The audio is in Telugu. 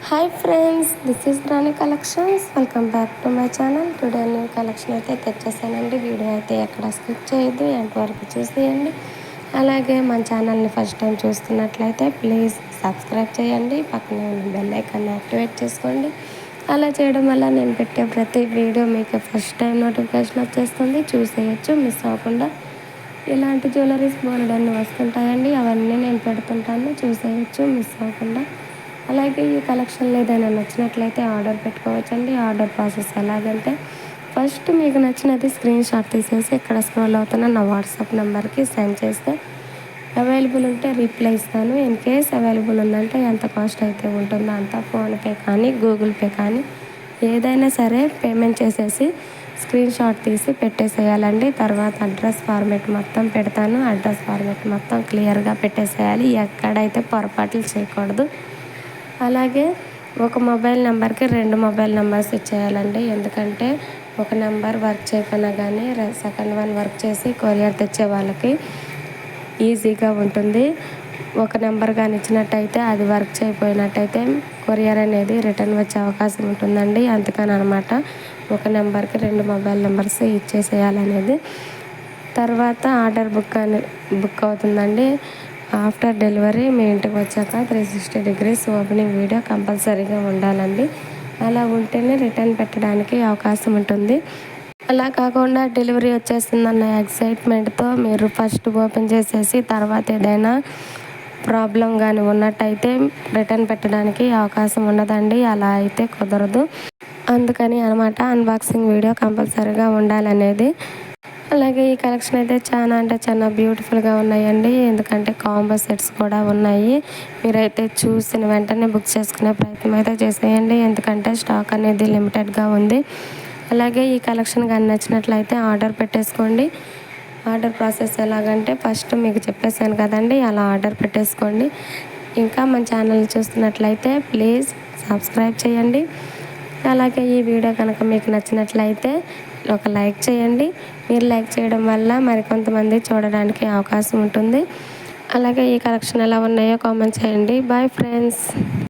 Hi friends, this is Rani collections. Welcome back to my channel. Today new collection అయితే తెచ్చేసానండి. వీడియో అయితే ఎక్కడ స్కిప్ చేయొద్దు, ఎంతవరకు చూసేయండి. అలాగే మన ఛానల్ని ఫస్ట్ టైం చూస్తున్నట్లయితే ప్లీజ్ సబ్స్క్రైబ్ చేయండి. పక్కనే ఉన్న బెల్ ఐకాన్ని యాక్టివేట్ చేసుకోండి. అలా చేయడం వల్ల నేను పెట్టే ప్రతి వీడియో మీకు ఫస్ట్ టైం నోటిఫికేషన్ వచ్చేస్తుంది, చూసేయచ్చు మిస్ అవ్వకుండా. ఇలాంటి జ్యువెలరీస్ బోలెడన్ని వస్తుంటాయండి, అవన్నీ నేను పెడుతుంటాను, చూసేయచ్చు మిస్ అవ్వకుండా. అలాగే ఈ కలెక్షన్లో ఏదైనా నచ్చినట్లయితే ఆర్డర్ పెట్టుకోవచ్చండి. ఆర్డర్ ప్రాసెస్ ఎలాగంటే, ఫస్ట్ మీకు నచ్చినది స్క్రీన్ షాట్ తీసేసి ఇక్కడ స్క్రోల్ అవుతున్న నా వాట్సాప్ నెంబర్కి సెండ్ చేస్తే అవైలబుల్ ఉంటే రిప్లై ఇస్తాను. ఇన్ కేస్ అవైలబుల్ ఉందంటే ఎంత కాస్ట్ అయితే ఉంటుందో అంత ఫోన్పే కానీ గూగుల్ పే కానీ ఏదైనా సరే పేమెంట్ చేసేసి స్క్రీన్ షాట్ తీసి పెట్టేసేయాలండి. తర్వాత అడ్రస్ ఫార్మేట్ మొత్తం పెడతాను. అడ్రస్ ఫార్మేట్ మొత్తం క్లియర్గా పెట్టేసేయాలి, ఎక్కడైతే పొరపాట్లు చేయకూడదు. అలాగే ఒక మొబైల్ నెంబర్కి 2 మొబైల్ నెంబర్స్ ఇచ్చేయాలండి. ఎందుకంటే ఒక నెంబర్ వర్క్ చేయకపోయినా కానీ సెకండ్ వన్ వర్క్ చేసి కొరియర్ తెచ్చే వాళ్ళకి ఈజీగా ఉంటుంది. ఒక నెంబర్ కానీ ఇచ్చినట్టయితే అది వర్క్ చేయకపోయినట్టయితే కొరియర్ అనేది రిటర్న్ వచ్చే అవకాశం ఉంటుందండి. అందుకని అనమాట ఒక నెంబర్కి 2 మొబైల్ నెంబర్స్ ఇచ్చేసేయాలనేది. తర్వాత ఆర్డర్ బుక్ అవుతుందండి. ఆఫ్టర్ డెలివరీ మీ ఇంటికి వచ్చాక 360 డిగ్రీస్ ఓపెనింగ్ వీడియో కంపల్సరీగా ఉండాలండి. అలా ఉంటేనే రిటర్న్ పెట్టడానికి అవకాశం ఉంటుంది. అలా కాకుండా డెలివరీ వచ్చేస్తుందన్న ఎక్సైట్మెంట్తో మీరు ఫస్ట్ ఓపెన్ చేసేసి తర్వాత ఏదైనా ప్రాబ్లం కానీ ఉన్నట్టయితే రిటర్న్ పెట్టడానికి అవకాశం ఉండదండి. అలా అయితే కుదరదు. అందుకని అనమాట అన్బాక్సింగ్ వీడియో కంపల్సరీగా ఉండాలనేది. అలాగే ఈ కలెక్షన్ అయితే చాలా బ్యూటిఫుల్గా ఉన్నాయండి. ఎందుకంటే కాంబో సెట్స్ కూడా ఉన్నాయి. మీరైతే చూసిన వెంటనే బుక్ చేసుకునే ప్రయత్నం అయితే చేసేయండి, ఎందుకంటే స్టాక్ అనేది లిమిటెడ్గా ఉంది. అలాగే ఈ కలెక్షన్ కానీ నచ్చినట్లయితే ఆర్డర్ పెట్టేసుకోండి. ఆర్డర్ ప్రాసెస్ ఎలాగంటే ఫస్ట్ మీకు చెప్పేసాను కదండి, అలా ఆర్డర్ పెట్టేసుకోండి. ఇంకా మన ఛానల్ చూస్తున్నట్లయితే ప్లీజ్ సబ్స్క్రైబ్ చేయండి. అలాగే ఈ వీడియో కనుక మీకు నచ్చినట్లయితే ఒక లైక్ చేయండి. మీరు లైక్ చేయడం వల్ల మరికొంతమంది చూడడానికి అవకాశం ఉంటుంది. అలాగే ఈ కలెక్షన్ ఎలా ఉన్నాయో కామెంట్ చేయండి. Bye friends.